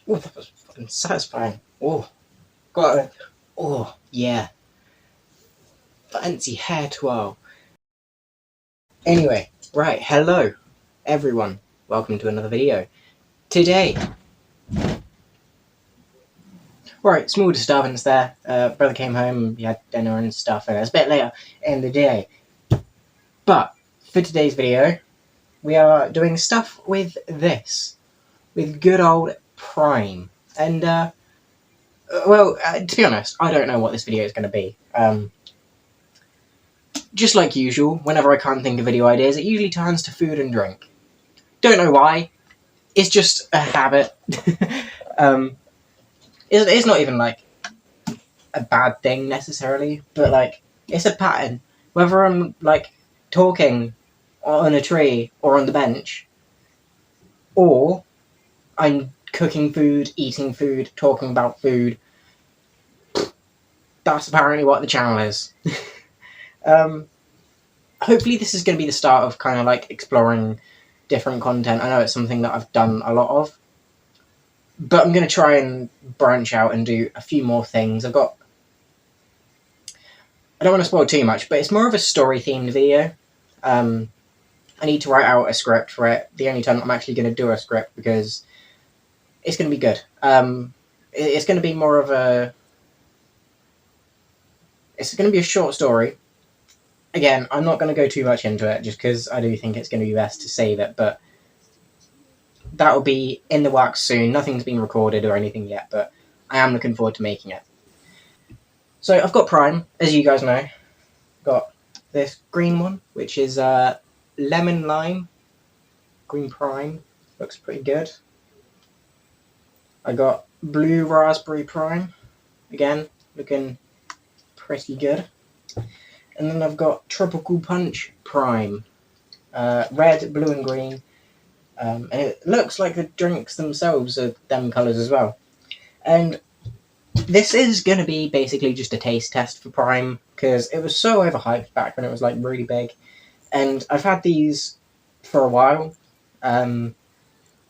Oh, that was fucking satisfying. Oh, got it. Oh, yeah. Fancy hair twirl. Anyway, right, hello, everyone. Welcome to another video. Today, right, small disturbance there. Brother came home, he had dinner and stuff, and it's a bit later in the day. But, for today's video, we are doing stuff with this. With good old Prime. And, to be honest, I don't know what this video is going to be. Just like usual, whenever I can't think of video ideas, it usually turns to food and drink. Don't know why. It's just a habit. It's not even like a bad thing necessarily, but like it's a pattern. Whether I'm like talking on a tree or on the bench, or I'm cooking food, eating food, talking about food, that's apparently what the channel is. Hopefully this is going to be the start of kind of like exploring different content. I know it's something that I've done a lot of, but I'm going to try and branch out and do a few more things. I don't want to spoil too much, but it's more of a story-themed video. I need to write out a script for it. The only time I'm actually going to do a script, because it's going to be good. It's going to be more of a... It's going to be a short story. Again, I'm not going to go too much into it, just because I do think it's going to be best to save it, but that will be in the works soon. Nothing's been recorded or anything yet, but I am looking forward to making it. So I've got Prime, as you guys know. Got this green one, which is lemon lime. Green Prime. Looks pretty good. I got blue raspberry Prime. Again, looking pretty good. And then I've got Tropical Punch Prime. Red, blue and green. And it looks like the drinks themselves are them colours as well. And this is going to be basically just a taste test for Prime, because it was so overhyped back when it was like really big. And I've had these for a while.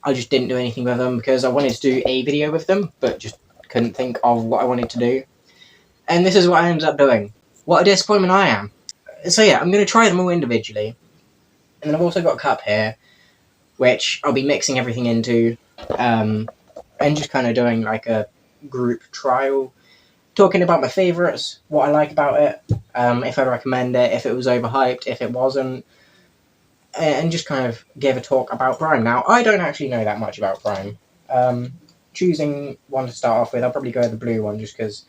I just didn't do anything with them because I wanted to do a video with them, but just couldn't think of what I wanted to do. And this is what I ended up doing. What a disappointment I am. So yeah, I'm going to try them all individually. And then I've also got a cup here, which I'll be mixing everything into, and just kind of doing like a group trial, talking about my favourites, what I like about it, if I recommend it, if it was overhyped, if it wasn't, and just kind of give a talk about Prime. Now, I don't actually know that much about Prime. Choosing one to start off with, I'll probably go with the blue one just because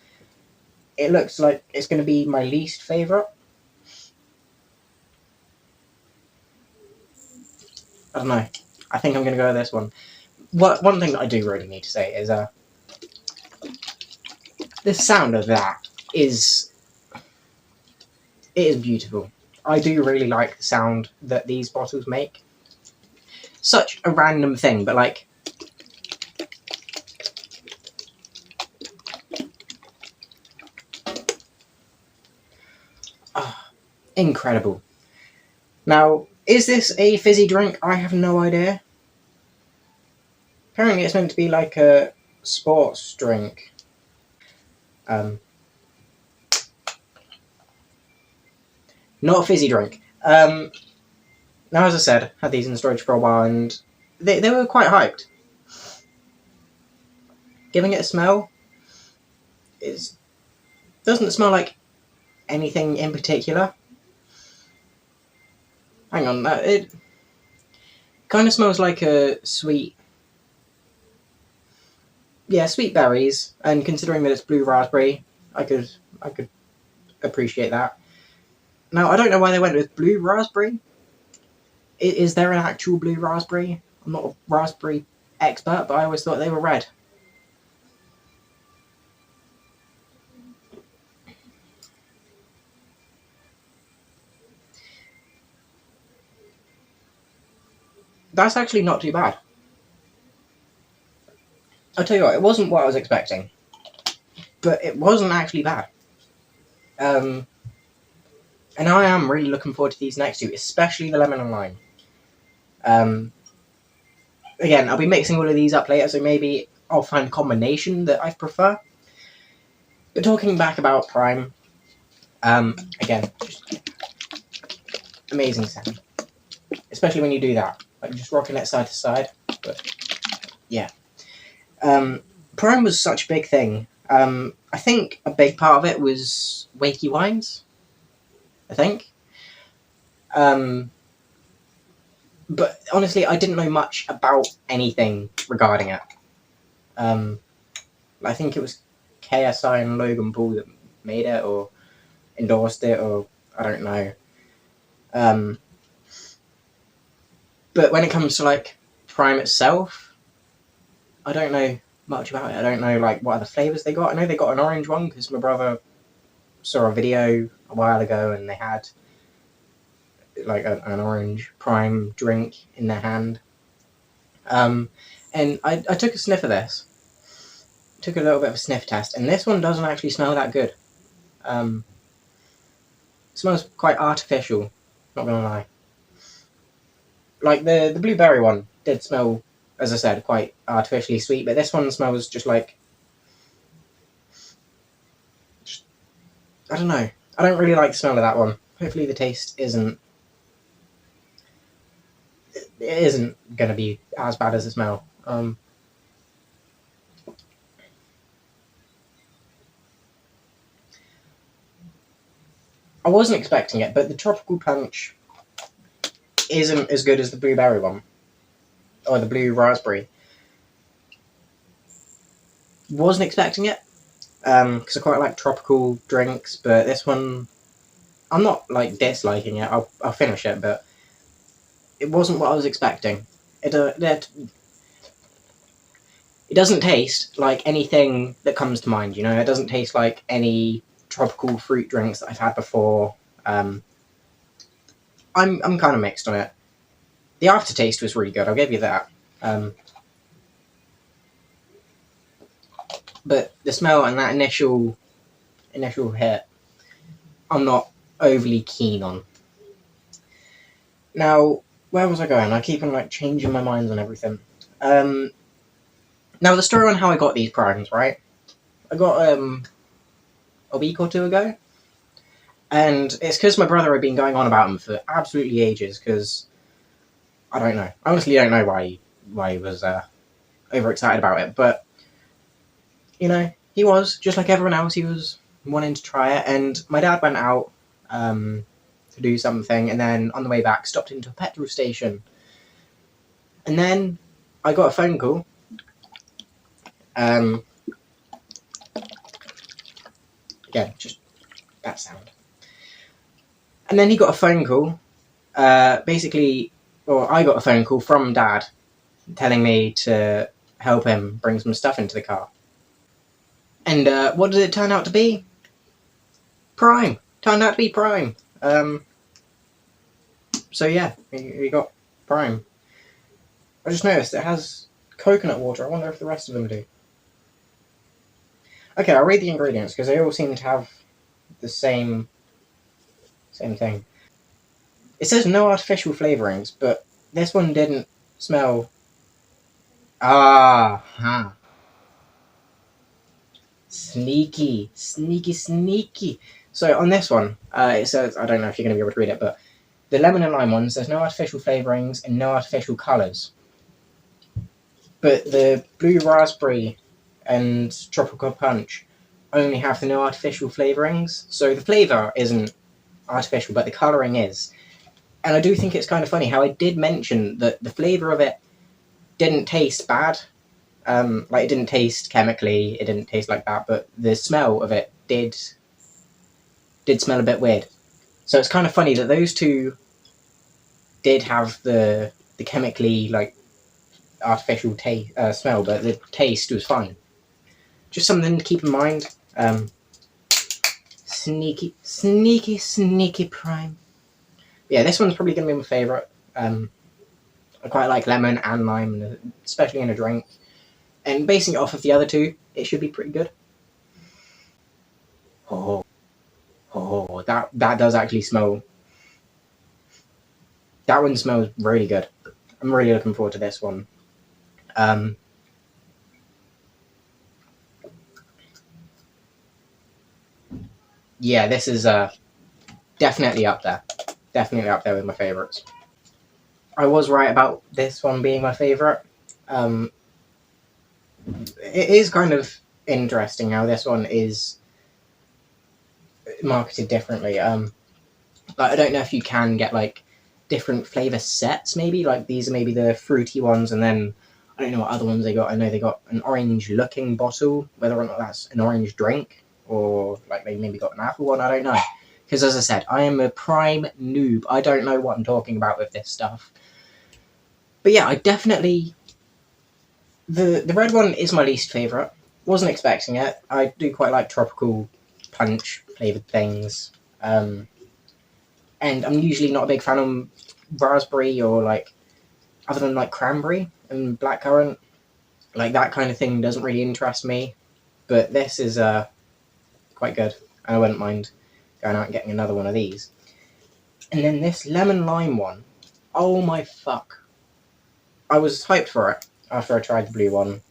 it looks like it's going to be my least favourite. I don't know. I think I'm going to go with this one. One thing that I do really need to say is the sound of that is... It is beautiful. I do really like the sound that these bottles make. Such a random thing, but like... incredible. Now, is this a fizzy drink? I have no idea. Apparently it's meant to be like a sports drink. Not a fizzy drink. Now, as I said, had these in storage for a while, and they were quite hyped. Giving it a smell, it doesn't smell like anything in particular. Hang on, it kind of smells like a sweet... Yeah, sweet berries, and considering that it's blue raspberry, I could appreciate that. Now, I don't know why they went with blue raspberry. Is there an actual blue raspberry? I'm not a raspberry expert, but I always thought they were red. That's actually not too bad. I'll tell you what, it wasn't what I was expecting, but it wasn't actually bad. And I am really looking forward to these next two, especially the lemon and lime. Again, I'll be mixing all of these up later, so maybe I'll find a combination that I prefer. But talking back about Prime, again, just amazing sound. Especially when you do that, like just rocking it side to side. But yeah, Prime was such a big thing. I think a big part of it was Wakey Wines. I think. But honestly, I didn't know much about anything regarding it. I think it was KSI and Logan Paul that made it or endorsed it, or I don't know. But when it comes to like Prime itself, I don't know much about it. I don't know like what other flavors they got. I know they got an orange one because my brother saw a video a while ago and they had like an orange Prime drink in their hand. And I took a sniff of this. Took a little bit of a sniff test, and this one doesn't actually smell that good. It smells quite artificial, not gonna lie. Like the blueberry one did smell, as I said, quite artificially sweet, but this one smells just like... I don't know. I don't really like the smell of that one. Hopefully the taste isn't... It isn't going to be as bad as the smell. I wasn't expecting it, but the tropical punch isn't as good as the blueberry one. Or the blue raspberry. Wasn't expecting it. Because I quite like tropical drinks, but this one... I'm not like disliking it. I'll finish it, but it wasn't what I was expecting. It doesn't taste like anything that comes to mind, you know? It doesn't taste like any tropical fruit drinks that I've had before. I'm kind of mixed on it. The aftertaste was really good, I'll give you that. But the smell and that initial hit, I'm not overly keen on. Now, where was I going? I keep on like changing my minds on everything. Now the story on how I got these primes, right? I got a week or two ago, and it's because my brother had been going on about them for absolutely ages. Because I don't know. I honestly don't know why he was overexcited about it, but you know, he was just like everyone else. He was wanting to try it, and my dad went out to do something, and then on the way back stopped into a petrol station, and then I got a phone call. Again, just that sound. And then he got a phone call. Basically, or I got a phone call from Dad telling me to help him bring some stuff into the car. And what did it turn out to be? Prime. Turned out to be Prime. So yeah, we got Prime. I just noticed it has coconut water. I wonder if the rest of them do. Okay, I'll read the ingredients because they all seem to have the same thing. It says no artificial flavourings, but this one didn't smell... Sneaky. So on this one, it says, I don't know if you're going to be able to read it, but the lemon and lime one says no artificial flavourings and no artificial colours. But the blue raspberry and tropical punch only have the no artificial flavourings. So the flavour isn't artificial, but the colouring is. And I do think it's kind of funny how I did mention that the flavour of it didn't taste bad. Like, it didn't taste chemically, it didn't taste like that, but the smell of it did smell a bit weird. So it's kind of funny that those two did have the chemically, like, artificial smell, but the taste was fine. Just something to keep in mind. Sneaky Prime. Yeah, this one's probably going to be my favourite. I quite like lemon and lime, especially in a drink. And basing it off of the other two, it should be pretty good. Oh, that does actually smell... That one smells really good. I'm really looking forward to this one. yeah, this is definitely up there. Definitely up there with my favourites. I was right about this one being my favourite. It is kind of interesting how this one is marketed differently. Like, I don't know if you can get like different flavour sets, maybe. Like, these are maybe the fruity ones, and then I don't know what other ones they got. I know they got an orange looking bottle, whether or not that's an orange drink, or like they maybe got an apple one, I don't know. Because as I said, I am a prime noob. I don't know what I'm talking about with this stuff. But yeah, I definitely... The red one is my least favourite. Wasn't expecting it. I do quite like tropical punch flavoured things. And I'm usually not a big fan of raspberry or like, other than like cranberry and blackcurrant. Like, that kind of thing doesn't really interest me. But this is quite good. And I wouldn't mind going out and getting another one of these. And then this lemon lime one. Oh my fuck. I was hyped for it after I tried the blue one.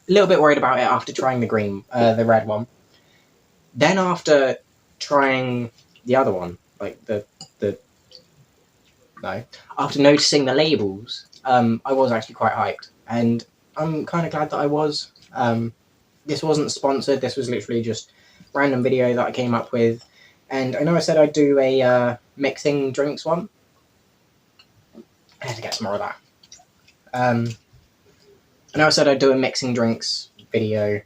A little bit worried about it after trying the red one. Then after trying the other one, like after noticing the labels, I was actually quite hyped, and I'm kind of glad that I was. This wasn't sponsored. This was literally just a random video that I came up with, and I know I said I'd do a mixing drinks one. I had to get some more of that. I know I said I'd do a mixing drinks video,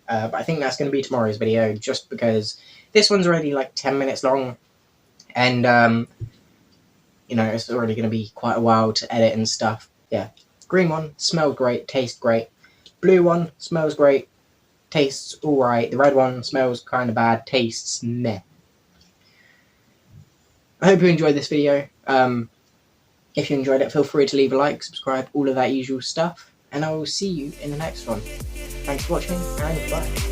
but I think that's going to be tomorrow's video, just because this one's already like 10 minutes long, and you know, it's already going to be quite a while to edit and stuff. Yeah, green one smells great, tastes great. Blue one smells great, tastes alright. The red one smells kind of bad, tastes meh. I hope you enjoyed this video. If you enjoyed it, feel free to leave a like, subscribe, all of that usual stuff, and I will see you in the next one. Thanks for watching, and bye.